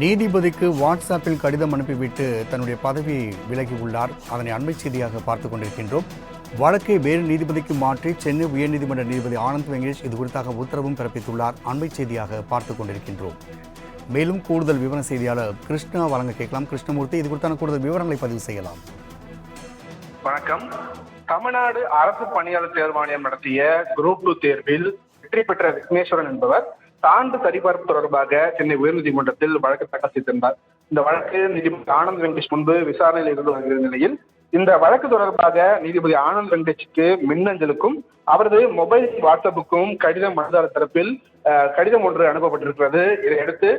நீதிபதிக்கு வாட்ஸ்அப்பில் கடிதம் அனுப்பிவிட்டு தன்னுடைய பதவியை விலகியுள்ளார். அதனை அண்மை செய்தியாக பார்த்துக் கொண்டிருக்கின்றோம். வழக்கை வேறு நீதிபதிக்கு மாற்றி சென்னை உயர்நீதிமன்ற நீதிபதி ஆனந்த் வெங்கடேஷ் இது குறித்தாக உத்தரவும் பிறப்பித்துள்ளார். அண்மை செய்தியாக பார்த்துக் கொண்டிருக்கின்றோம். மேலும் கூடுதல் விவர செய்தியாளர் கிருஷ்ணா வழங்க கேட்கலாம். கிருஷ்ணமூர்த்தி, இது குறித்தான கூடுதல் விவரங்களை பதிவு செய்யலாம். வணக்கம். தமிழ்நாடு அரசு பணியாளர் தேர்வாணையம் நடத்திய குரூப் 2 தேர்வில் வெற்றி பெற்ற விக்னேஸ்வரன் என்பவர் சான்று சரிபார்ப்பு தொடர்பாக சென்னை உயர்நீதிமன்றத்தில் வழக்கு தாக்கல் செய்திருந்தார். இந்த வழக்கு நீதிபதி ஆனந்த் வெங்கடேஷ் முன்பு விசாரணையில் இருந்து வருகிற நிலையில் இந்த வழக்கு தொடர்பாக நீதிபதி ஆனந்த் வெங்கடேஷுக்கு மின்னஞ்சலுக்கும் அவரது மொபைல் வாட்ஸ்அப்புக்கும் கடிதம் மனுதாரர் தரப்பில் கடிதம் ஒன்று அனுப்பப்பட்டிருக்கிறது. இதையடுத்து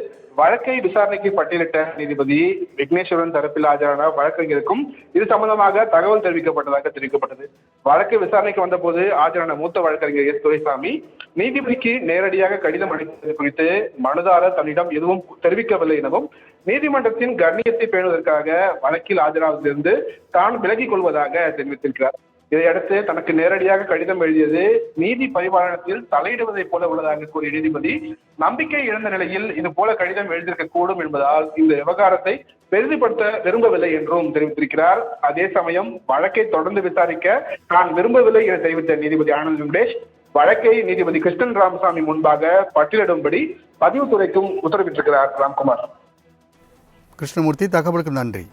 வழக்கை விசாரணைக்கு பட்டியலிட்ட நீதிபதி விக்னேஸ்வரன் தரப்பில் ஆஜரான வழக்கறிஞருக்கும் இது சம்பந்தமாக தகவல் தெரிவிக்கப்பட்டதாக தெரிவிக்கப்பட்டது. வழக்கு விசாரணைக்கு வந்தபோது ஆஜரான மூத்த வழக்கறிஞர் எஸ் துரைசாமி நீதிபதிக்கு நேரடியாக கடிதம் அளிப்பது குறித்து மனுதாரர் தன்னிடம் எதுவும் தெரிவிக்கவில்லை எனவும் நீதிமன்றத்தின் கண்ணியத்தை பேணுவதற்காக வழக்கில் ஆஜராவதிலிருந்து தான் விலகிக் கொள்வதாக தெரிவித்திருக்கிறார். இதையடுத்து தனக்கு நேரடியாக கடிதம் எழுதியது நீதி பரிபாலனத்தில் தலையிடுவதைப் போல உள்ளதாக கூறிய நீதிபதி நம்பிக்கை இழந்த நிலையில் இது போல கடிதம் எழுதியிருக்க கூடும் என்பதால் இந்த விவகாரத்தை பெரிதுபடுத்த விரும்பவில்லை என்றும் தெரிவித்திருக்கிறார். அதே சமயம் வழக்கை தொடர்ந்து விசாரிக்க நான் விரும்பவில்லை என தெரிவித்த நீதிபதி ஆனந்த் வெங்கடேஷ் வழக்கை நீதிபதி கிருஷ்ணன் ராமசாமி முன்பாக பட்டியலிடும்படி பதிவுத்துறைக்கும் உத்தரவிட்டிருக்கிறார். ராம்குமார். கிருஷ்ணமூர்த்தி, தகவலுக்கு நன்றி.